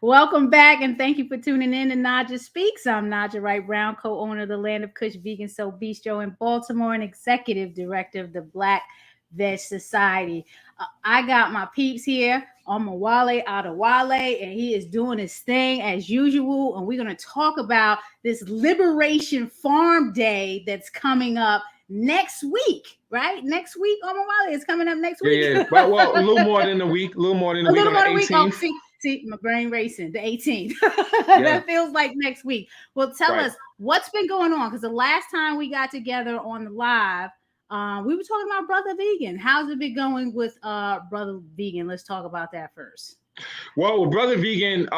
Welcome back, and thank you for tuning in to Naijha Speaks. I'm Naijha Wright Brown, co-owner of the Land of Kush Vegan Soul Bistro in Baltimore and executive director of the Black Veg Society. I got my peeps here, Omowale Adewale, and he is doing his thing as usual. And we're going to talk about this Liberation Farm Day that's coming up next week, right? Next week, Omowale is coming up next Yeah, week. yeah. Well, a little more than a week. A little more than a A week little on the more than a week. Oh, 18th. see, my brain racing. The 18th. Yeah. That feels like next week. Well, tell Right. us what's been going on, because the last time we got together on the live, we were talking about Brotha Vegan. How's it been going with Brotha Vegan? Let's talk about that first. Well, with Brotha Vegan,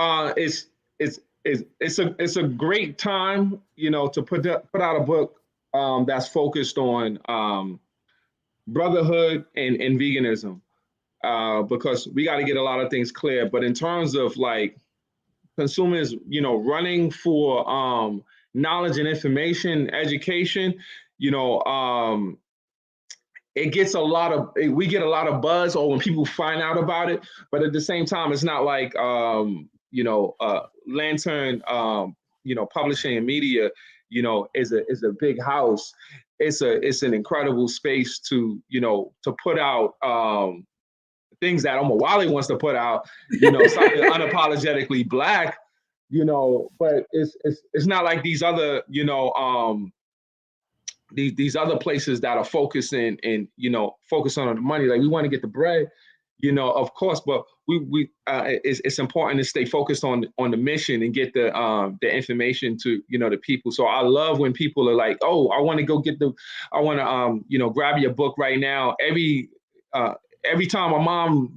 it's a great time, to put out a book that's focused on brotherhood and veganism, because we got to get a lot of things clear. But in terms of like consumers, running for knowledge and information, education, it gets we get a lot of buzz, or when people find out about it. But at the same time, it's not like Lantern, publishing and media, is a big house. It's an incredible space to put out things that Omowale wants to put out, something unapologetically Black, but it's not like these other, these other places that are focusing and focusing on the money. Like, we want to get the bread, of course, but it's important to stay focused on the mission and get the information to the people. So I love when people are like, oh, I want to go I want to grab your book right now. Every time my mom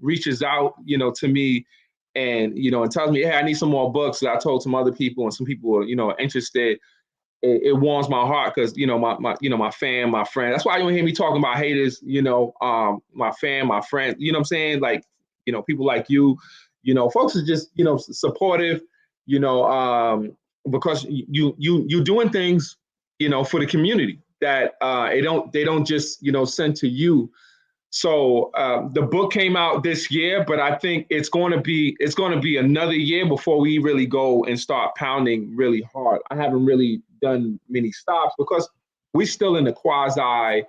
reaches out to me and and tells me, hey, I need some more books. I told some other people, and some people are interested. It warms my heart, because my fan, my friend. That's why you don't hear me talking about haters. My fan, my friend. You know what I'm saying? Like, people like you. Folks are just supportive. Because you doing things for the community that they don't just send to you. So the book came out this year, but I think it's going to be another year before we really go and start pounding really hard. I haven't really done many stops because we're still in the quasi,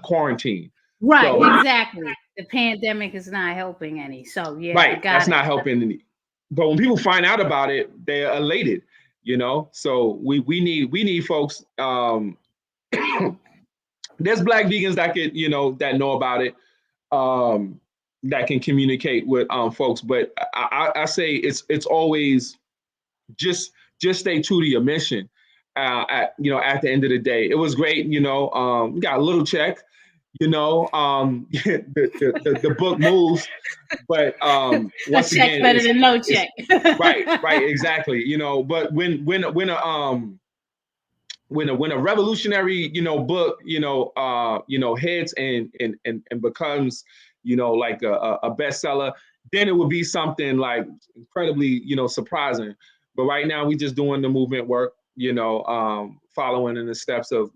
quarantine. Right, So, exactly. The pandemic is not helping any. So yeah, I right, got that's it. not helping any. But when people find out about it, they're elated. So we need folks. There's Black vegans that could, that know about it, that can communicate with folks. But I say it's always just stay true to your mission. At the end of the day, it was great. We got a little check. The book moves, but A once check again, better than no check. right, exactly. But when a revolutionary book hits and becomes like a bestseller, then it would be something like incredibly surprising. But right now we just doing the movement work, following in the steps of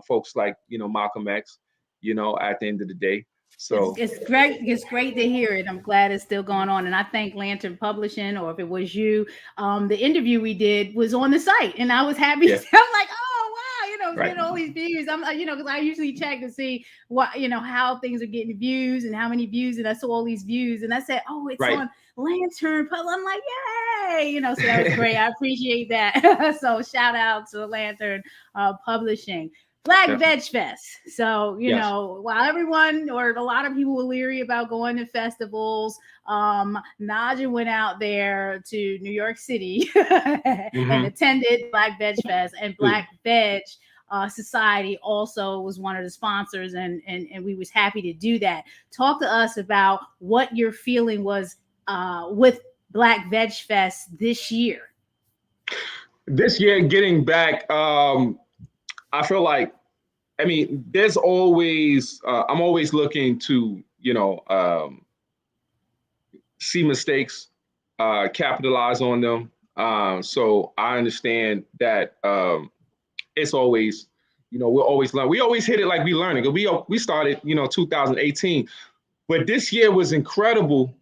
folks like Malcolm X, at the end of the day. So It's great. It's great to hear it. I'm glad it's still going on. And I thank Lantern Publishing, or if it was you, the interview we did was on the site, and I was happy. yeah, I'm like, oh wow, it's right, getting all these views. I'm, because I usually check to see what, how things are getting views and how many views, and I saw all these views, and I said, oh, it's right. on Lantern Pub. I'm like, yay, so that was great. I appreciate that. So shout out to Lantern Publishing. Black Yeah. VegFest. So, Yes. While everyone or a lot of people were leery about going to festivals, Naijha went out there to New York City and attended Black VegFest, and Black Veg Society also was one of the sponsors, and we was happy to do that. Talk to us about what your feeling was with Black VegFest this year. This year, getting back, I feel like, there's always, I'm always looking to, see mistakes, capitalize on them. So I understand that it's always, we're always learning. We always hit it like we learning. We started, 2018, but this year was incredible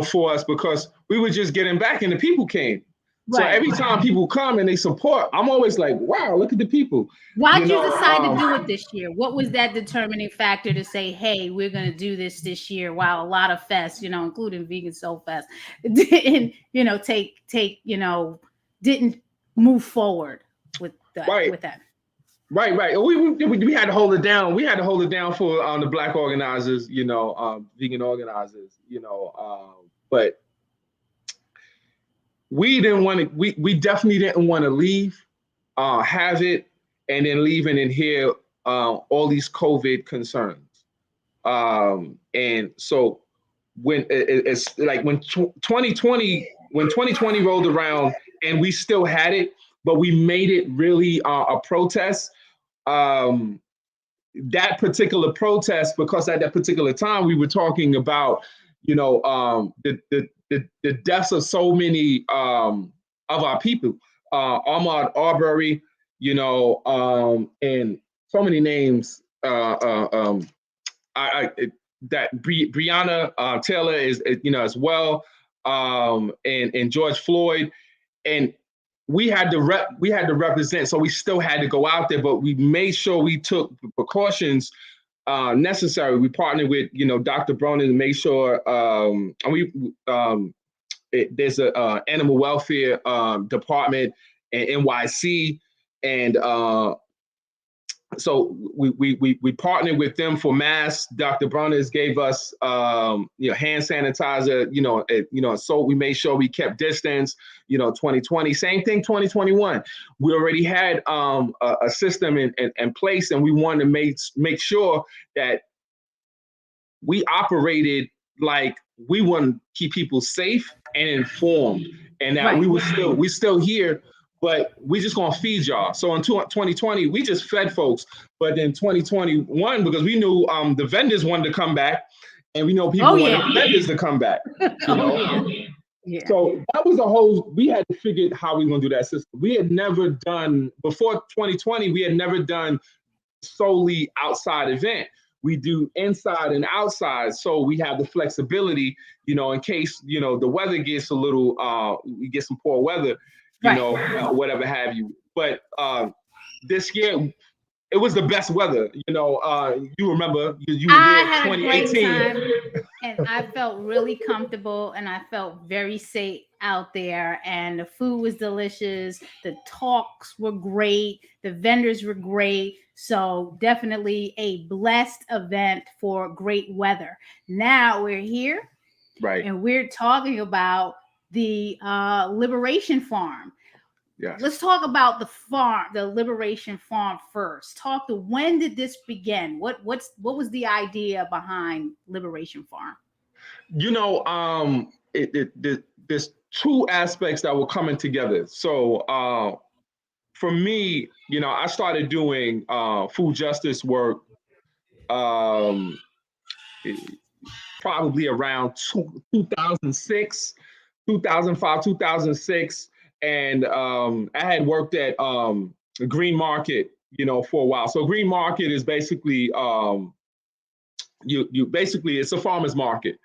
for us, because we were just getting back and the people came. So Right. every time people come and they support, I'm always like, wow, look at the people. Why'd you decide to do it this year? What was that determining factor to say, hey, we're going to do this year, while a lot of fests, including Vegan Soul Fest, didn't, didn't move forward with that? With that. Right. We had to hold it down. We had to hold it down for the Black organizers, vegan organizers, but we didn't want to. We definitely didn't want to leave, have it, and then leaving and hear all these COVID concerns. And so when it's like when 2020 rolled around and we still had it, but we made it really a protest. That particular protest, because at that particular time we were talking about, the deaths of so many of our people, Ahmaud Arbery, and so many names. That Breonna Taylor is, as well, and George Floyd, and we had to represent. So we still had to go out there, but we made sure we took the precautions necessary. We partnered with, Dr. Bronin to make sure, there's a animal welfare department in NYC, and so we partnered with them for masks. Dr. Bronis gave us hand sanitizer, so we made sure we kept distance. 2020, same thing. 2021, we already had a system in place, and we wanted to make sure that we operated like we want to keep people safe and informed, and that we still here. But we just gonna feed y'all. So in 2020, we just fed folks. But in 2021, because we knew the vendors wanted to come back, and we know people wanted vendors to come back. Yeah. So that was we had to figure out how we were gonna do that system. We had never done, before 2020, we had never done solely outside event. We do inside and outside. So we have the flexibility, in case, the weather gets a little, we get some poor weather, whatever have you. But this year, it was the best weather. You remember, you were there in 2018. I had a great time, and I felt really comfortable, and I felt very safe out there, and the food was delicious. The talks were great. The vendors were great. So definitely a blessed event for great weather. Now we're here, right, and we're talking about the Liberation Farm. Yes. Let's talk about the farm, the Liberation Farm first. When did this begin? What was the idea behind Liberation Farm? There's two aspects that were coming together. So for me, I started doing food justice work probably around 2006, 2005, 2006. And I had worked at Green Market, for a while. So Green Market is basically, it's a farmer's market,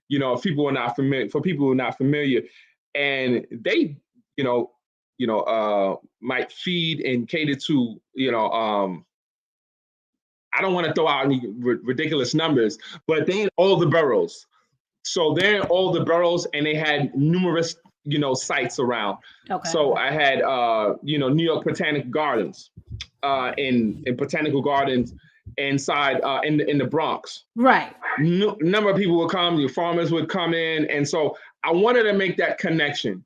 if people are not familiar, for people who are not familiar. And they, might feed and cater to, I don't want to throw out any ridiculous numbers, but they had all the boroughs. So they're in all the boroughs, and they had numerous, sites around. Okay. So I had, New York Botanical Gardens, in Botanical Gardens inside, in the Bronx. Right. Number of people would come, the farmers would come in. And so I wanted to make that connection,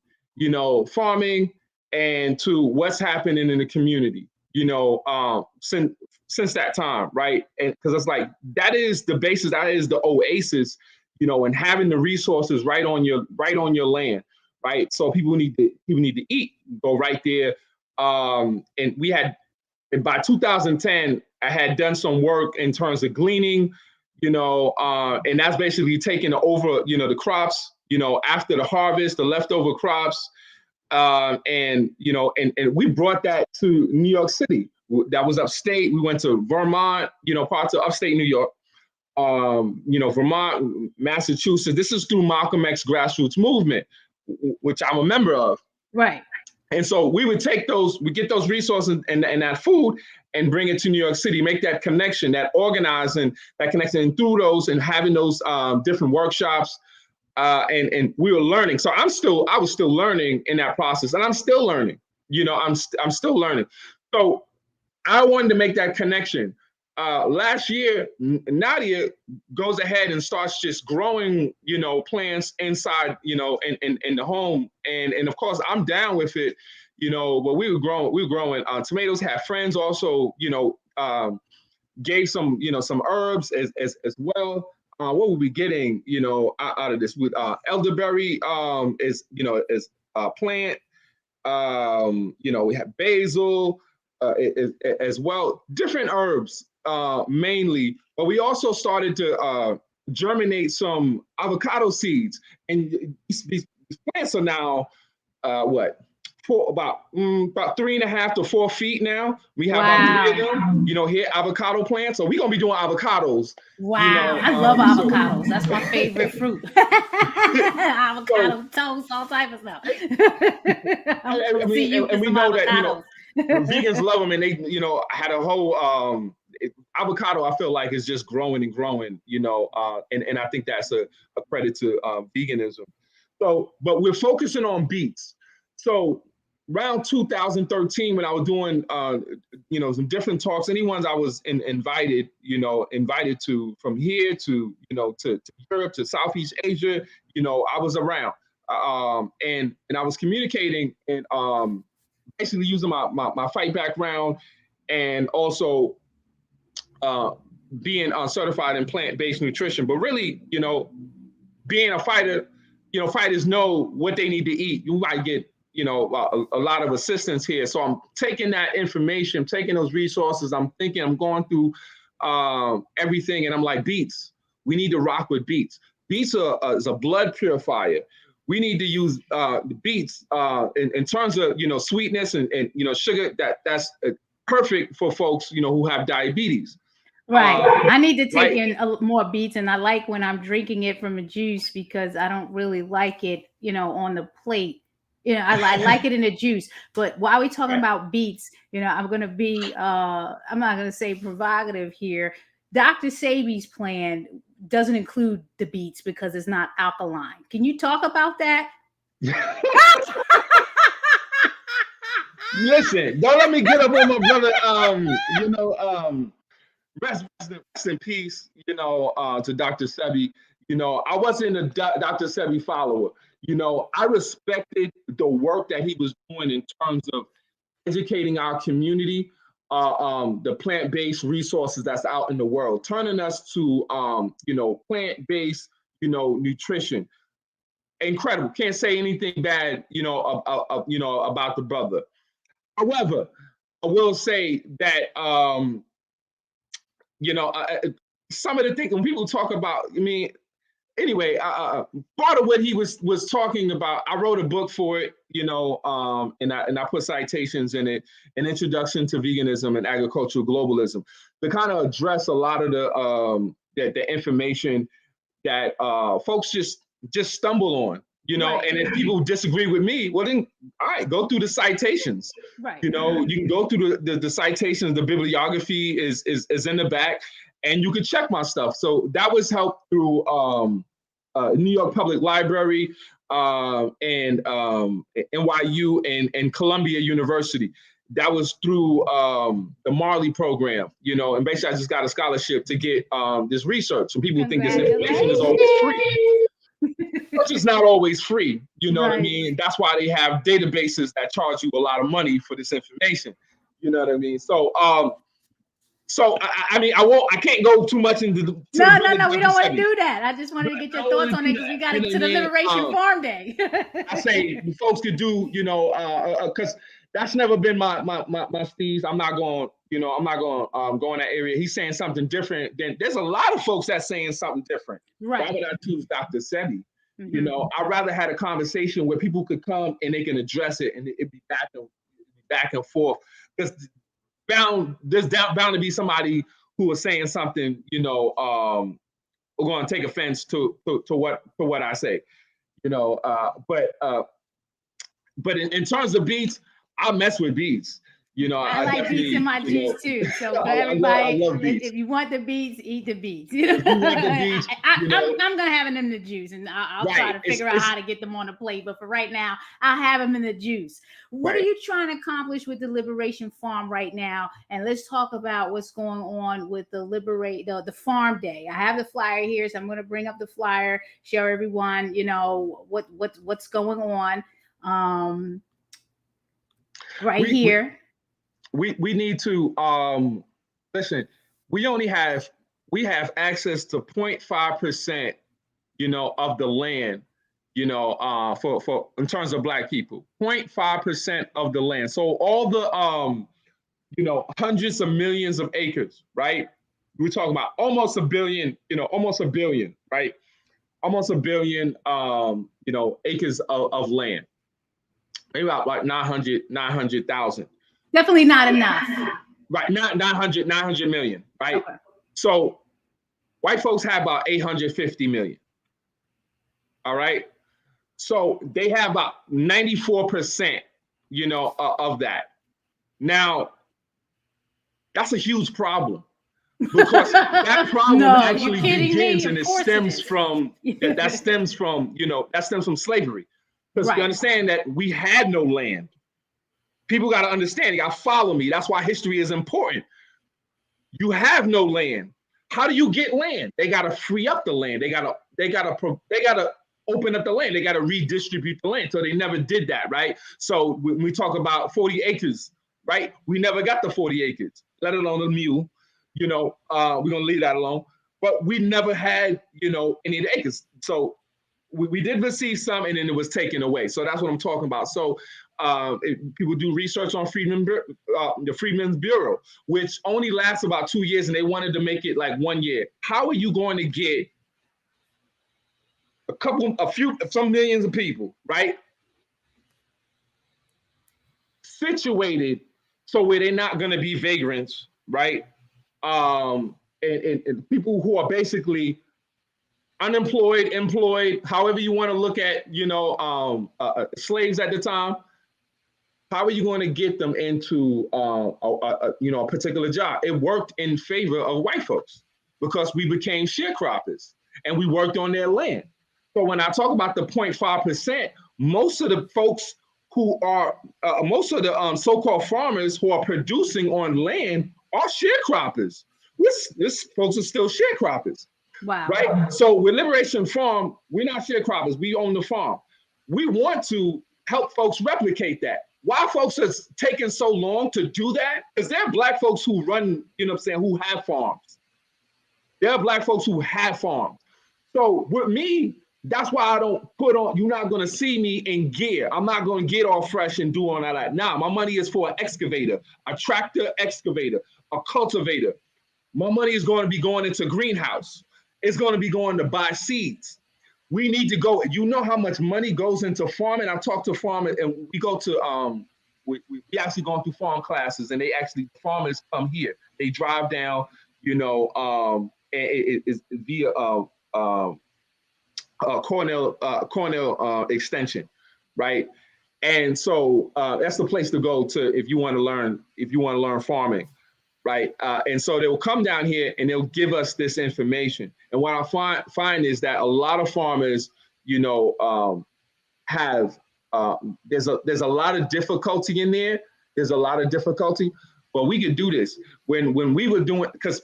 farming and to what's happening in the community, since that time, right? And because it's like, that is the basis, that is the oasis, and having the resources right on your land, right? So people need to eat, go right there. And by 2010, I had done some work in terms of gleaning, and that's basically taking over, the crops, after the harvest, the leftover crops, and we brought that to New York City. That was upstate. We went to Vermont, parts of upstate New York. Vermont, Massachusetts. This is through Malcolm X Grassroots Movement, which I'm a member of. Right. And so we would take we get those resources and that food and bring it to New York City, make that connection, that organizing, that connection, and through those and having those different workshops. And we were learning. So I was still learning in that process, and I'm still learning. I'm still learning. So I wanted to make that connection. Last year, Naijha goes ahead and starts just growing, plants inside, in the home. And of course, I'm down with it, but we were growing tomatoes, had friends also, gave some, some herbs as well. What were we getting, out of this with elderberry is a plant. We have basil as well, different herbs mainly, but we also started to germinate some avocado seeds, and these plants are now about 3.5 to 4 feet now. We have about 3 of them, here, avocado plants. So we're gonna be doing avocados. Wow, I love avocados. That's my favorite fruit. Avocado toast, all type of stuff. And we know that vegans love them, and they had a whole avocado. I feel like is just growing and growing, and I think that's a credit to veganism. So, but we're focusing on beets. So around 2013, when I was doing, some different talks, any ones I was invited to, from here to Europe, to Southeast Asia, I was around, and I was communicating and basically using my fight background, and also being certified in plant-based nutrition. But really, being a fighter, fighters know what they need to eat. You might get a lot of assistance here. So I'm taking that information, taking those resources. I'm going through everything, and I'm like, beets. We need to rock with beets. Beets is a blood purifier. We need to use the beets in terms of sweetness and sugar. That's perfect for folks who have diabetes. Right. I need to take in more beets, and I like when I'm drinking it from a juice, because I don't really like it, on the plate. I like it in a juice. But while we're talking about beets, I'm going to be, I'm not going to say provocative here. Dr. Sebi's plan doesn't include the beets because it's not alkaline. Can you talk about that? Listen, don't let me get up on my brother. Rest in peace, to Dr. Sebi. I wasn't a Dr. Sebi follower. I respected the work that he was doing in terms of educating our community, the plant-based resources that's out in the world, turning us to, plant-based, nutrition. Incredible. Can't say anything bad, about the brother. However, I will say that, some of the things when people talk about, part of what he was talking about, I wrote a book for it, and I put citations in it, An Introduction to Veganism and Agricultural Globalism, to kind of address a lot of the information that folks just stumble on, and if people disagree with me, well then, all right, go through the citations. Right. You can go through the citations, the bibliography is in the back, and you can check my stuff. So that was helped through New York Public Library and NYU and Columbia University. That was through the Marley program, and basically I just got a scholarship to get this research. So people think this information is always free. Which is not always free, what I mean? That's why they have databases that charge you a lot of money for this information. You know what I mean? So I can't go too much into the No, we don't want to do that. I just wanted to get your thoughts on it, because we got to the Liberation Farm Day. I say folks could do, because that's never been my steez. I'm not going, go in that area. He's saying something different. Then there's a lot of folks that's saying something different. Right. Why would I choose Dr. Sebi? Mm-hmm. I'd rather had a conversation where people could come and they can address it, and it'd be back and forth. Because there's bound to be somebody who was saying something, going to take offense to what I say, you know. But in terms of beats, I mess with beats. You know, I like beets in my juice too. So for I everybody, love beets. if you want the beets, eat the beets. You know, if you want the beets, I'm gonna have them in the juice, and I'll try to figure out how to get them on the plate. But for right now, I'll have them in the juice. What are you trying to accomplish with the Liberation Farm right now? And let's talk about what's going on with the Farm Day. I have the flyer here, so I'm going to bring up the flyer, show everyone, you know, what's going on. Here. We need to listen. We have access to 0.5%, you know, of the land, you know, for in terms of Black people, 0.5% of the land. So all the you know, hundreds of millions of acres, right? We're talking about almost a billion, you know, almost a billion, right? Almost a billion, you know, acres of land. Maybe about like 900,000. Definitely not enough. Right, not 900 million, right? Okay. So white folks have about 850 million. All right. So they have about 94%, you know, of that. Now, that's a huge problem because that problem actually begins and it stems from that stems from, you know, that stems from slavery. Because you understand that we had no land. People got to understand, you got to follow me. That's why history is important. You have no land. How do you get land? They got to free up the land. They got to open up the land. They got to redistribute the land. So they never did that, right? So when we talk about 40 acres, right? We never got the 40 acres, let alone a mule. You know, we're going to leave that alone. But we never had, you know, any of the acres. So we did receive some, and then it was taken away. So that's what I'm talking about. So people do research on the Freedmen's Bureau, which only lasts about 2 years, and they wanted to make it like 1 year. How are you going to get some millions of people, right, situated so where they're not going to be vagrants, right, and people who are basically unemployed, employed, however you want to look at, you know, slaves at the time? How are you going to get them into you know, a particular job? It worked in favor of white folks because we became sharecroppers and we worked on their land. So when I talk about the 0.5%, most of the folks who are most of the so-called farmers who are producing on land are sharecroppers. This folks are still sharecroppers. Wow. Right. So with Liberation Farm, we're not sharecroppers. We own the farm. We want to help folks replicate that. Why folks are taking so long to do that? Because there are Black folks who run, you know what I'm saying, who have farms. There are Black folks who have farms. So with me, that's why I don't put on, you're not going to see me in gear. I'm not going to get all fresh and do all that. Nah, my money is for an excavator, a tractor excavator, a cultivator. My money is going to be going into greenhouse. It's going to be going to buy seeds. We need to go. You know how much money goes into farming? I talk to farmers, and we go to we actually going through farm classes, and farmers come here. They drive down, you know, it's via Cornell Extension, right? And so that's the place to go to if you want to learn farming. Right. And so they'll come down here and they'll give us this information. And what I find is that a lot of farmers, you know, have there's a lot of difficulty in there. There's a lot of difficulty, but we could do this when we were doing because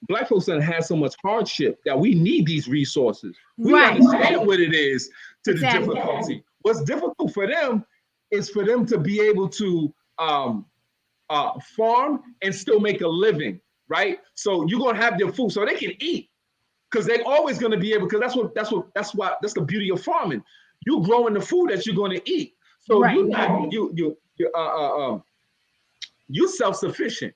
Black folks have had so much hardship that we need these resources. We understand what it is to the difficulty. What's difficult for them is for them to be able to farm and still make a living, right? So you're gonna have their food so they can eat, because they're always gonna be able. Because that's the beauty of farming. You growing the food that you're gonna eat, so you're self-sufficient.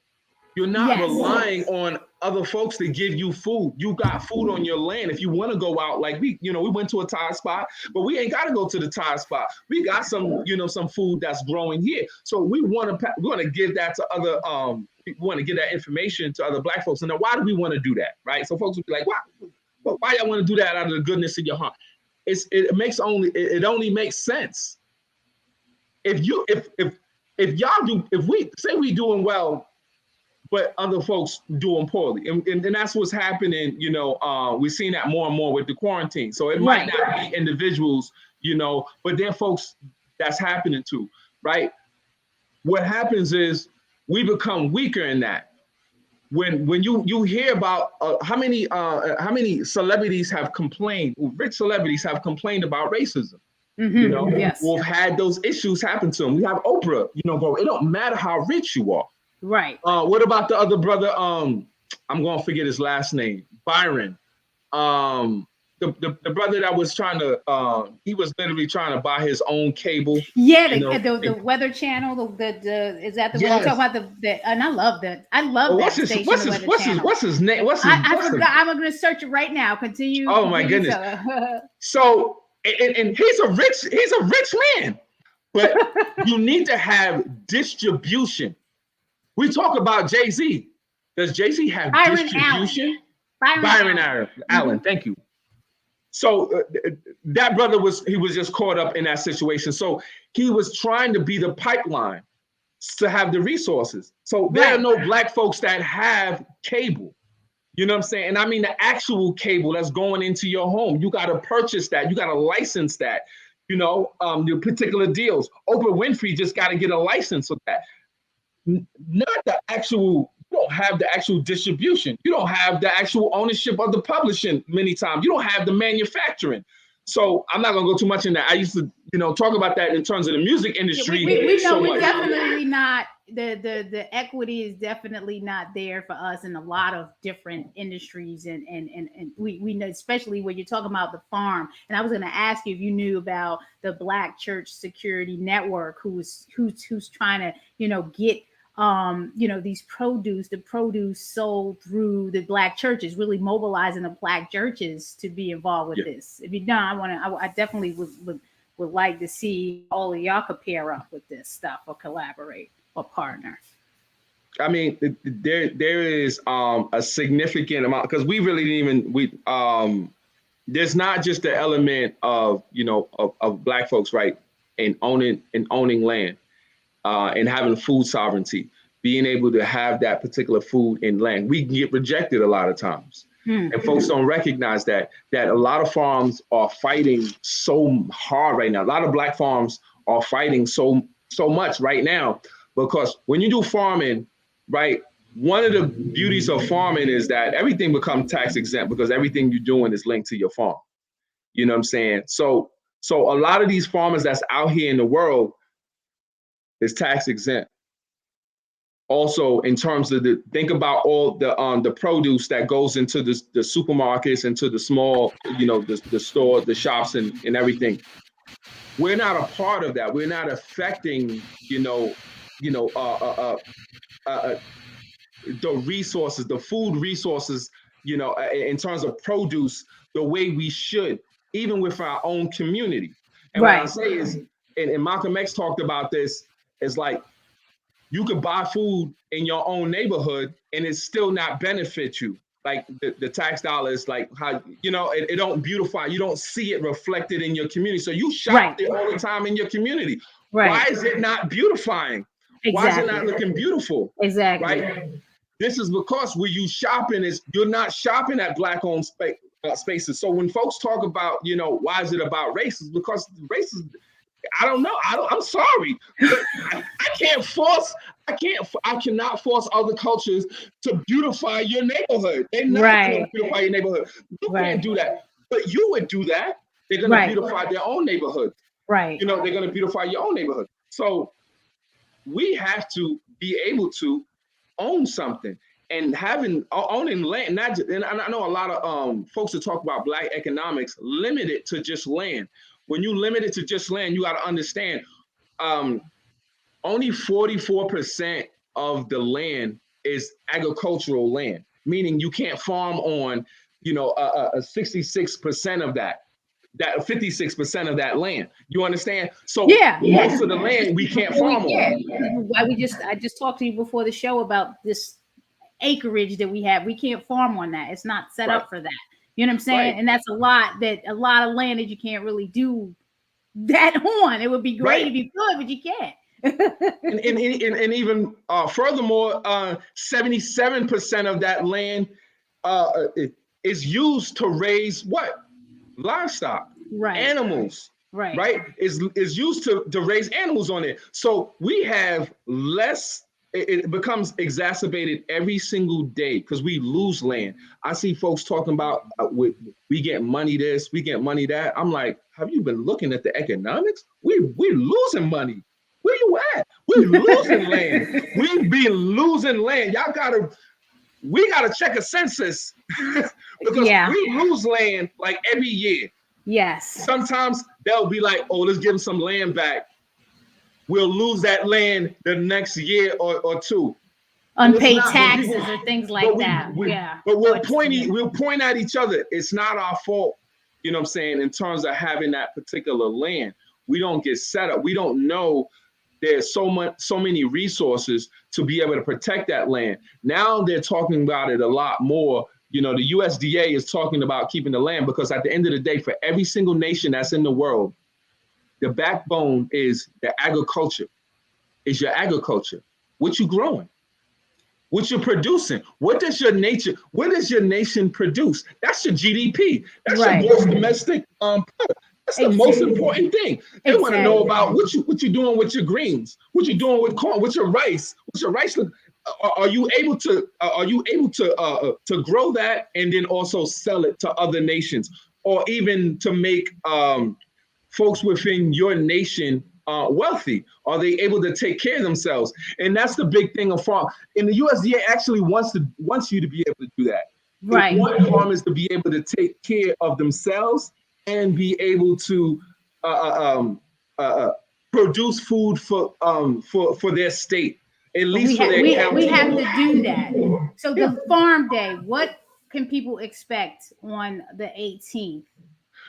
You're not relying on other folks to give you food. You got food on your land. If you want to go out, like we went to a Thai spot, but we ain't got to go to the Thai spot. We got some, some food that's growing here. So we want to give that to other, we want to give that information to other Black folks. And now why do we want to do that, right? So folks will be like, "Why? But why y'all want to do that out of the goodness of your heart? It only makes sense if we say we doing well, but other folks doing poorly, and that's what's happening. We're seeing that more and more with the quarantine. So it might not be individuals, but there are folks that's happening to, right? What happens is we become weaker in that. When you hear about how many celebrities have complained, rich celebrities have complained about racism. Yes. We've had those issues happen to them. We have Oprah, go, it don't matter how rich you are. Right. What about the other brother? I'm gonna forget his last name, Byron. The brother that was trying to he was literally trying to buy his own cable. Yeah, the Weather Channel. Is that the one you're talking about? And I love that. I love that station. What's his name? I forgot. I'm gonna search it right now. Continue. Oh my goodness. So and he's a rich man, but you need to have distribution. We talk about Jay-Z. Does Jay-Z have distribution? Byron Allen. Thank you. So that brother was just caught up in that situation. So he was trying to be the pipeline to have the resources. So there are no Black folks that have cable. You know what I'm saying? And I mean the actual cable that's going into your home. You got to purchase that. You got to license that. Your particular deals. Oprah Winfrey just got to get a license of that. Not the actual. You don't have the actual distribution. You don't have the actual ownership of the publishing many times. You don't have the manufacturing. So I'm not gonna go too much in that. I used to, talk about that in terms of the music industry. We know we're definitely not the equity is definitely not there for us in a lot of different industries, and we know, especially when you're talking about the farm. And I was gonna ask you if you knew about the Black Church Security Network, who's trying to get the produce sold through the Black churches, really mobilizing the Black churches to be involved with this. If you don't, I definitely would like to see all of y'all could pair up with this stuff or collaborate or partner. I mean, there is a significant amount, because we really didn't even there's not just the element of of Black folks, right, and owning land. And having food sovereignty, being able to have that particular food in land. We get rejected a lot of times. And folks don't recognize that a lot of farms are fighting so hard right now. A lot of Black farms are fighting so much right now, because when you do farming, right, one of the beauties of farming is that everything becomes tax exempt, because everything you're doing is linked to your farm. You know what I'm saying? So a lot of these farmers that's out here in the world is tax exempt. Also, in terms of think about all the produce that goes into the supermarkets, into the small, the stores, the shops, and everything. We're not a part of that. We're not affecting, the resources, the food resources, in terms of produce, the way we should, even with our own community. And what I say is, and Malcolm X talked about this, is like, you could buy food in your own neighborhood and it still not benefit you. Like the tax dollars, like how, it don't beautify. You don't see it reflected in your community. So you shop there all the time in your community. Why is it not beautifying? Why is it not looking beautiful? Exactly. Right. This is because where you shopping is, you're not shopping at Black-owned spaces. So when folks talk about, why is it about race? It's because race is, I don't know. I'm sorry, but I cannot force other cultures to beautify your neighborhood. They're not going to beautify your neighborhood. You can't do that, but you would do that. They're going to beautify their own neighborhood. Right. They're going to beautify your own neighborhood. So we have to be able to own something, and owning land. And I know a lot of folks that talk about Black economics limit it to just land. When you limit it to just land, you got to understand only 44% of the land is agricultural land, meaning you can't farm on, 66% of that 56% of that land. You understand? So most of the land we can't farm on. I just talked to you before the show about this acreage that we have. We can't farm on that. It's not set up for that. You know what I'm saying? Right. And that's a lot of land that you can't really do that on. It would be great if you could, but you can't. and even furthermore, 77% of that land is used to raise what? Livestock, animals, right? Is used to raise animals on it. So we have less. It becomes exacerbated every single day because we lose land. I see folks talking about we get money this, we get money that. I'm like, have you been looking at the economics? We're losing money. Where you at? We're losing land. We be losing land. We gotta check a census because we lose land like every year. Yes. Sometimes they'll be like, oh, let's give them some land back. We'll lose that land the next year or two. Unpaid taxes or things like that. But we'll point at each other. It's not our fault, you know what I'm saying, in terms of having that particular land. We don't get set up. We don't know there's so many resources to be able to protect that land. Now they're talking about it a lot more. You know, the USDA is talking about keeping the land because at the end of the day, for every single nation that's in the world, the backbone is the agriculture, is your agriculture. What you growing? What you're producing? What does your nation produce? That's your GDP. That's your gross domestic product. That's the most important thing. They want to know about what you're doing with your greens, what you're doing with corn, with your rice. Are you able to grow that and then also sell it to other nations, or even to make folks within your nation wealthy? Are they able to take care of themselves? And that's the big thing of farm. And the USDA actually wants you to be able to do that. They want farmers to be able to take care of themselves and be able to produce food for their state, at least for their county. We have to do that. So the farm day, what can people expect on the 18th?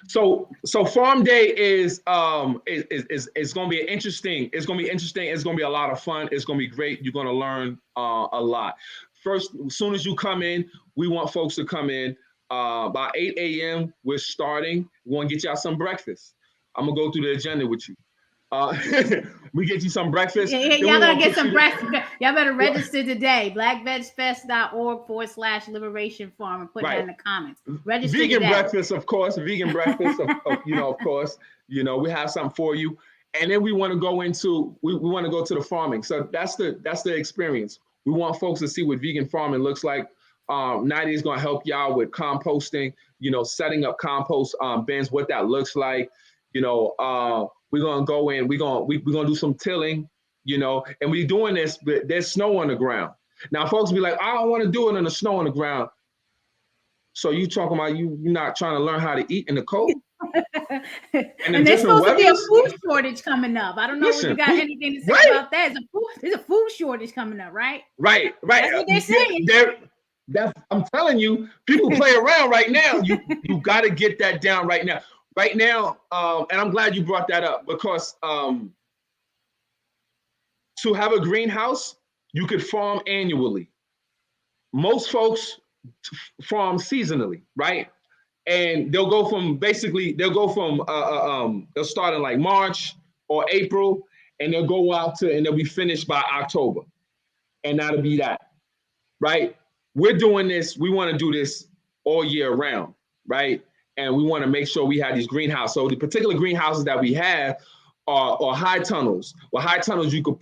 So farm day is going to be interesting. It's going to be interesting. It's going to be a lot of fun. It's going to be great. You're going to learn a lot. First, as soon as you come in, we want folks to come in. By 8 a.m., we're starting. We want to get y'all some breakfast. I'm going to go through the agenda with you. We get you some breakfast. Y'all gotta get some breakfast. Y'all better register today. BlackVegFest.org/Liberation Farm and put that in the comments. Register vegan today. Breakfast, of course. Vegan breakfast, of course. You know, we have something for you. And then we want to go into we want to go to the farming. So that's the experience. We want folks to see what vegan farming looks like. Naijha is going to help y'all with composting, you know, setting up compost bins, what that looks like. You know, we're going to go in, we're going to do some tilling, you know, and we're doing this, but there's snow on the ground. Now, folks be like, I don't want to do it in the snow on the ground. So you talking about you're not trying to learn how to eat in the cold? And there's supposed to be a food shortage coming up. I don't know if you got anything to say about that. There's a food shortage coming up, right? Right. That's what they're saying. I'm telling you, people play around right now. You got to get that down right now. Right now, and I'm glad you brought that up because to have a greenhouse, you could farm annually. Most folks farm seasonally, right? And they'll start in like March or April, and they'll go out and they'll be finished by October. And that'll be that, right? We're doing this, we want to do this all year round, right? And we want to make sure we have these greenhouses. So the particular greenhouses that we have are high tunnels. Well, high tunnels you could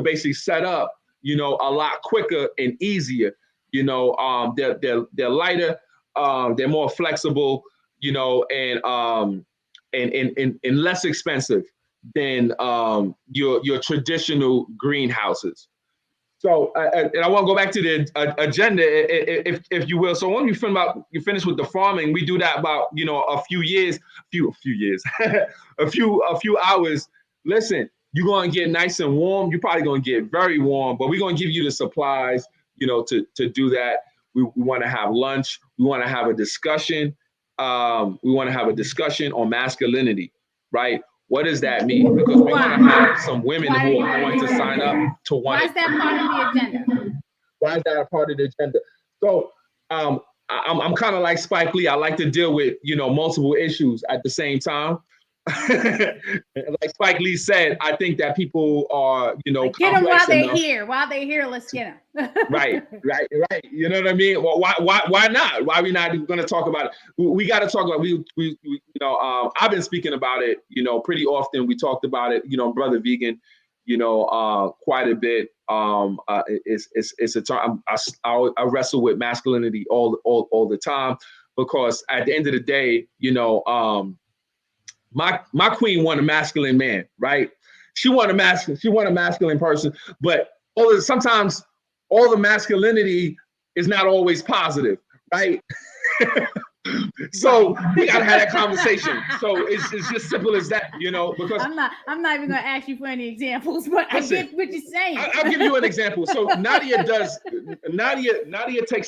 basically set up, you know, a lot quicker and easier. You know, they're lighter, they're more flexible, you know, and less expensive than your traditional greenhouses. So, and I want to go back to the agenda, if you will. So when you finish with the farming, we do that about, you know, a few hours. Listen, you're going to get nice and warm. You're probably going to get very warm, but we're going to give you the supplies, you know, to do that. We want to have lunch. We want to have a discussion. We want to have a discussion on masculinity, right? What does that mean? Because we want to have some women who are going to sign up to want. Why is that part of the agenda? Why is that a part of the agenda? So I'm kind of like Spike Lee. I like to deal with, multiple issues at the same time. Like Spike Lee said, I think that people are, like, get them while they're here. While they're here, let's get them. Right. You know what I mean? Well, why not? Why are we not going to talk about it? We got to talk about. I've been speaking about it, pretty often. We talked about it, Brotha Vegan, quite a bit. It's a term. I wrestle with masculinity all the time, because at the end of the day, my queen wanted a masculine man, right? She wanted a masculine person, but sometimes all the masculinity is not always positive, right? So we gotta have that conversation. So it's just simple as that, because I'm not even gonna ask you for any examples, but listen, I get what you're saying. I'll give you an example. So Nadia takes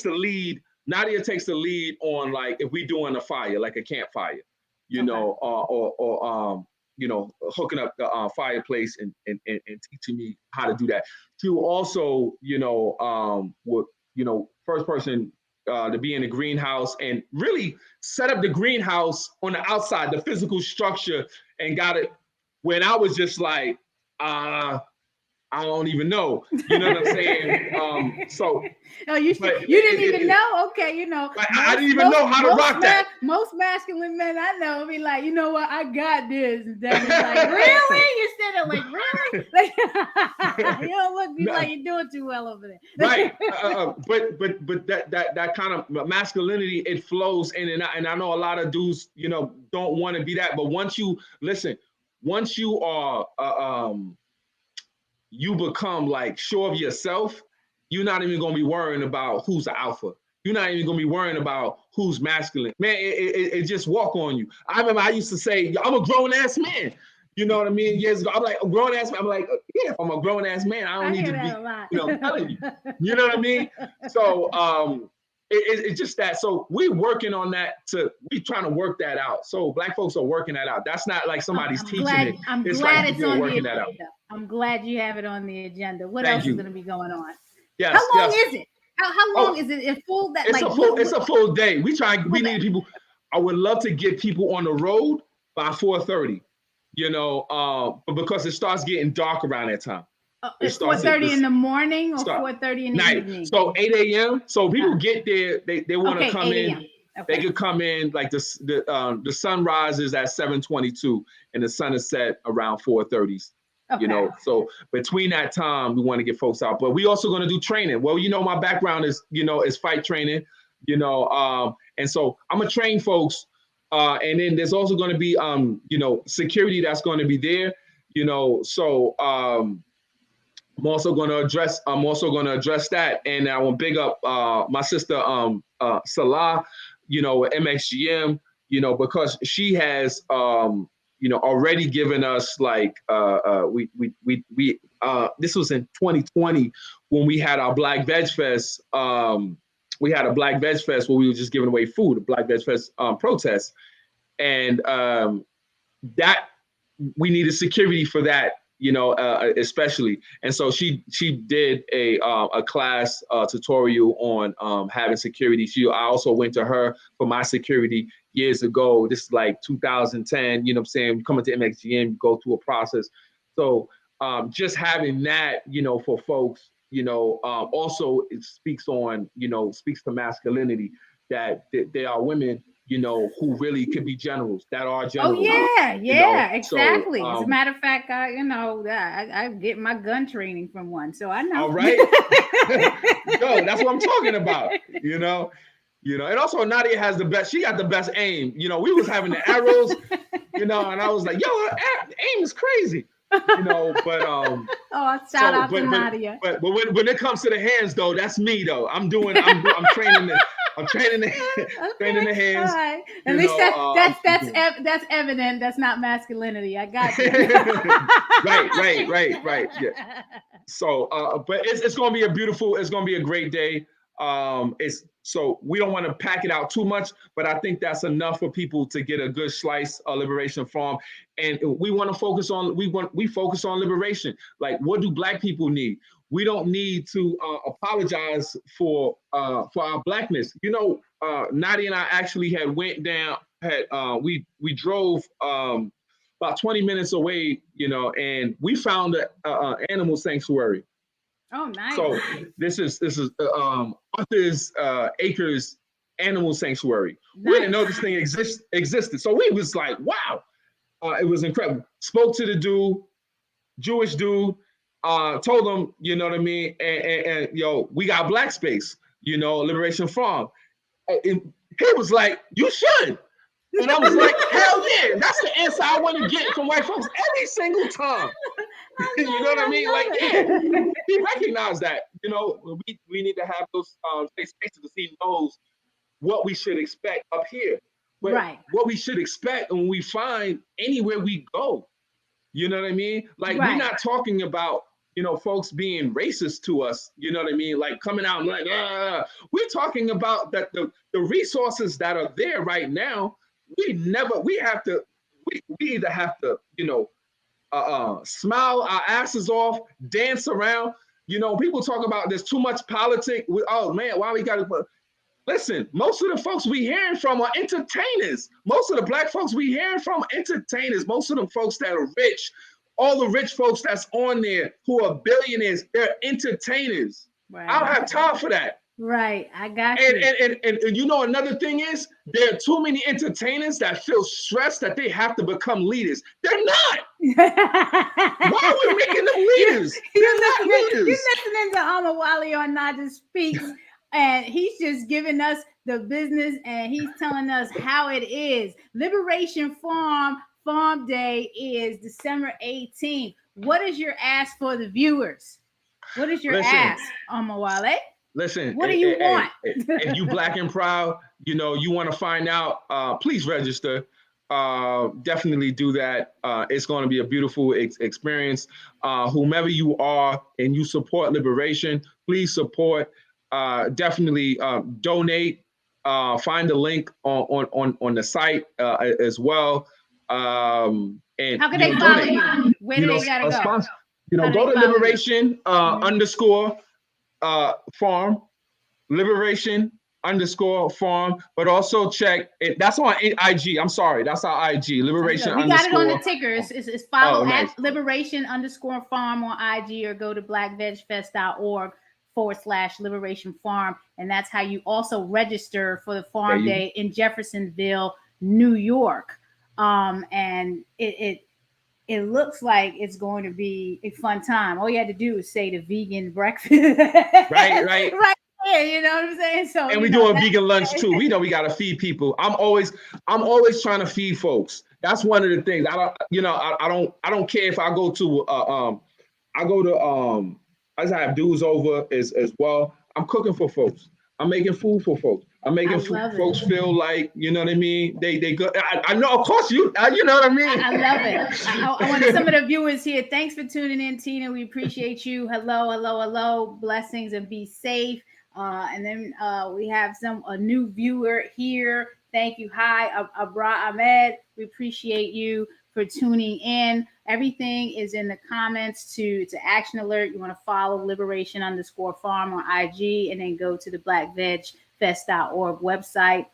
the lead. Nadia takes the lead on, like, if we doing a fire, like a campfire, or hooking up the fireplace and teaching me how to do that. To also, first person to be in the greenhouse and really set up the greenhouse on the outside, the physical structure, and got it when I was just like, I don't even know. You know what I'm saying? You didn't even know? Okay, I didn't even know how to rock that. Most masculine men I know be like, you know what, I got this. And then it's like, really? Instead of like, really? Like, you don't look like you're doing too well over there. Right. But that kind of masculinity, it flows in and out. And I know a lot of dudes, don't want to be that. But once you are you become like sure of yourself, you're not even going to be worrying about who's the alpha. You're not even going to be worrying about who's masculine. Man, it just walk on you. I remember I used to say, I'm a grown ass man. You know what I mean? Years ago, I'm like, a grown ass man. I'm like, yeah, if I'm a grown ass man, I don't need to be, telling you. You know what I mean? So it's just that. So we're working on that. We trying to work that out. So Black folks are working that out. That's not like somebody's teaching it. I'm glad it's on the agenda. I'm glad you have it on the agenda. What else is going to be going on? Yes. How long is it? How long is it? It's full. It's a full day. We need people. I would love to get people on the road by 4:30. Because it starts getting dark around that time. It's 4:30 in the morning or 4:30 in the evening? So 8 a.m. So people get there. They want to come in. Okay. They could come in like the sun rises at 7:22 and the sun is set around 4:30. Okay. So between that time, we want to get folks out. But we also going to do training. Well, my background is is fight training. And so I'm gonna train folks. And then there's also going to be security that's going to be there. So I'm also going to address that. And I want to big up my sister Salah, at MXGM, because she has already given us like this was in 2020 when we had our Black VegFest. We had a Black VegFest where we were just giving away food, a Black VegFest protest, and that we needed security for that, especially. And so she did a class tutorial on having security. I also went to her for my security years ago. This is like 2010. You know what I'm saying? You come into MXGM, you go through a process. So just having that, for folks. Also it speaks to masculinity, that there are women, who really could be generals, that are generals. Oh yeah, exactly. So, as a matter of fact, I get my gun training from one, so I know. All right. Yo, that's what I'm talking about. And also Nadia has the best. She got the best aim. We was having the arrows, and I was like, yo, her aim is crazy. But shout out to Nadia. But when it comes to the hands, though, that's me though. I'm training the hands. All right. At least that's evident. That's not masculinity. I got you. Right. Yeah. So, but it's gonna be it's gonna be a great day. So we don't want to pack it out too much, but I think that's enough for people to get a good slice of liberation from. And we want to focus on liberation. Like, what do Black people need? we don't need to apologize for our blackness. You know, Nadia and I actually had went down, we drove about 20 minutes away, you know, and we found an animal sanctuary. Oh, nice. So this is Arthur's Acres Animal Sanctuary. Nice. We didn't know this thing existed. So we was like, wow, it was incredible. Spoke to the dude, Jewish dude, told him, you know what I mean, and yo, we got black space, you know, Liberation Farm. And he was like, you should. And I was like, hell yeah, that's the answer I want to get from white folks every single time. You know what I mean? Like, yeah, he recognized that. You know, we need to have those safe spaces to see knows what we should expect up here. But right. What we should expect when we find anywhere we go. You know what I mean? Like, right. We're not talking about, you know, folks being racist to us, you know what I mean? Like coming out and like, we're talking about that the resources that are there right now, we either have to, you know, smile our asses off, dance around. You know, people talk about there's too much politics. Oh man, why we got to listen? Most of the folks we hearing from are entertainers. Most of the black folks we hearing from are entertainers. Most of them folks that are rich, all the rich folks that's on there who are billionaires, they're entertainers. Right. I don't have time for that. Right, I got you. And you know, another thing is there are too many entertainers that feel stressed that they have to become leaders. They're not. Why are we making them leaders? They're not leaders. You're listening to Omowale on Naijha Speaks, and he's just giving us the business, and he's telling us how it is. Liberation Farm Day is December 18th. What is your ask for the viewers? What is your ask, Omowale? Listen, what do you want? If you black and proud, you know, you want to find out, please register. Definitely do that. It's going to be a beautiful experience. Whomever you are and you support liberation, please support. Definitely donate. Find the link on the site as well. And how can they follow you? Where do they gotta go? You know, go to liberation _farm, liberation _farm, but also check it. That's on IG. I'm sorry, that's our IG. Liberation. We got it on the tickers. It's follow at liberation _farm on IG, or go to blackvegfest.org/liberation farm, and that's how you also register for the farm day in Jeffersonville, New York. And it looks like it's going to be a fun time. All you had to do is say the vegan breakfast. Right there, you know what I'm saying? So, and we do a vegan lunch too. We know we got to feed people. I'm always trying to feed folks. That's one of the things. I don't care if I go to I just have dudes over as well. I'm cooking for folks. I'm making food for folks. I'm making folks feel like, you know what I mean? They good. I know, of course, you know what I mean? I love it. I want some of the viewers here. Thanks for tuning in, Tina. We appreciate you. Hello. Blessings and be safe. And then we have a new viewer here. Thank you. Hi, Abra Ahmed. We appreciate you for tuning in. Everything is in the comments to action alert. You want to follow liberation _farm on IG, and then go to the blackvegfest.org website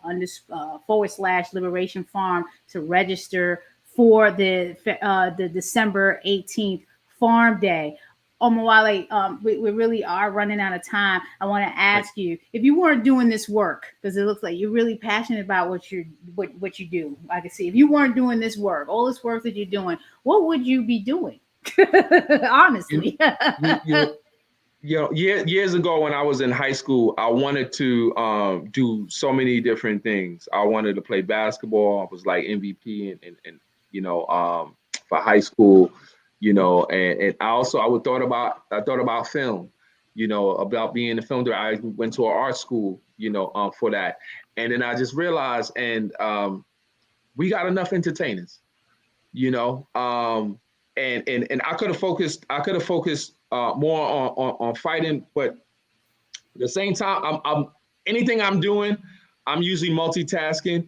/liberation farm to register for the December 18th Farm Day. Omowale, we really are running out of time. I want to ask you, if you weren't doing this work, because it looks like you're really passionate about what you do. I can see if you weren't doing this work, all this work that you're doing, what would you be doing? Honestly. Years ago when I was in high school, I wanted to do so many different things. I wanted to play basketball. I was like MVP and for high school. And I thought about film, about being a film director. I went to an art school, for that. And then I just realized, we got enough entertainers, and I could have focused more on fighting, but at the same time, I'm anything I'm doing, I'm usually multitasking.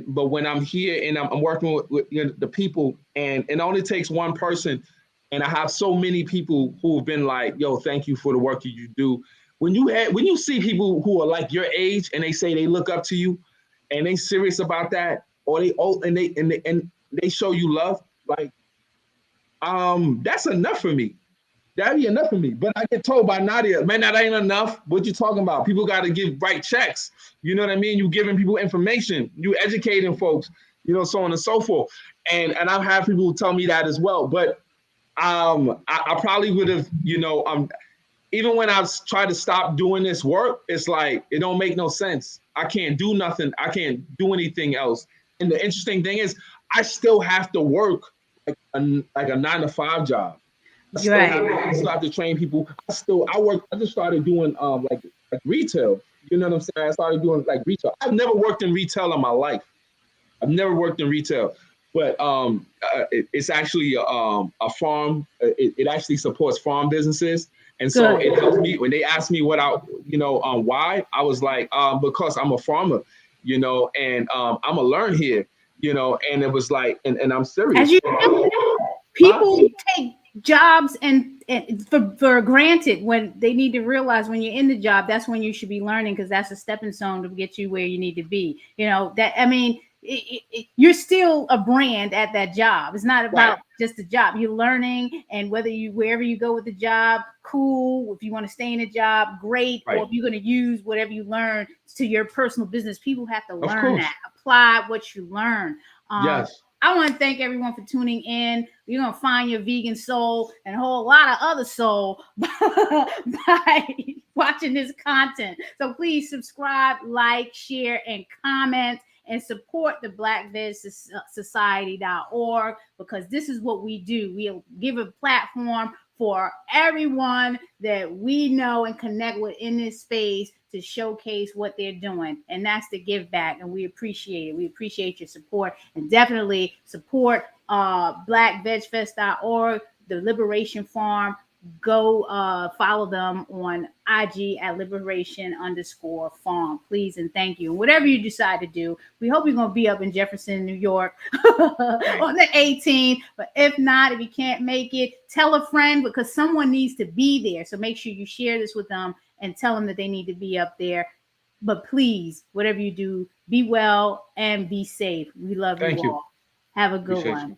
But when I'm here and I'm working with the people, and it only takes one person, And I have so many people who have been like, yo, thank you for the work you do. When you see people who are like your age and they say they look up to you and they serious about that, or they show you love, like, that's enough for me. That'd be enough for me. But I get told by Nadia, man, that ain't enough. What you talking about? People got to give right checks. You know what I mean? You giving people information, you educating folks, you know, so on and so forth. And I've had people tell me that as well. But I probably would have, you know, even when I've tried to stop doing this work, it's like, it don't make no sense. I can't do nothing. I can't do anything else. And the interesting thing is, I still have to work like a 9-to-5 job. I still have to train people. I just started doing like retail. You know what I'm saying? I started doing like retail. I've never worked in retail in my life. I've never worked in retail, but it's actually a farm. It actually supports farm businesses. And so it helps me when they ask me why, I was like, because I'm a farmer, you know, and I'm gonna learn here, you know, and it was like, and I'm serious. As you know, people take jobs and for granted when they need to realize when you're in the job, that's when you should be learning, because that's a stepping stone to get you where you need to be. You know, that, I mean, you're still a brand at that job. It's not about just the job. You're learning, and wherever you go with the job, cool. If you want to stay in a job, great. Or if you're going to use whatever you learn to your personal business, people have to learn that. Apply what you learn. Yes. I want to thank everyone for tuning in. You're going to find your vegan soul and a whole lot of other soul by watching this content. So please subscribe, like, share, and comment, and support the BlackVegSociety.org, because this is what we do. We'll give a platform for everyone that we know and connect with in this space to showcase what they're doing. And that's the give back. And we appreciate it. We appreciate your support, and definitely support BlackVegFest.org, the Liberation Farm. Go follow them on IG at liberation_farm, please, and thank you. And whatever you decide to do, we hope you're going to be up in Jefferson, New York on the 18th. But if not, if you can't make it, tell a friend, because someone needs to be there. So make sure you share this with them and tell them that they need to be up there. But please, whatever you do, be well and be safe. We love you all. Have a good one.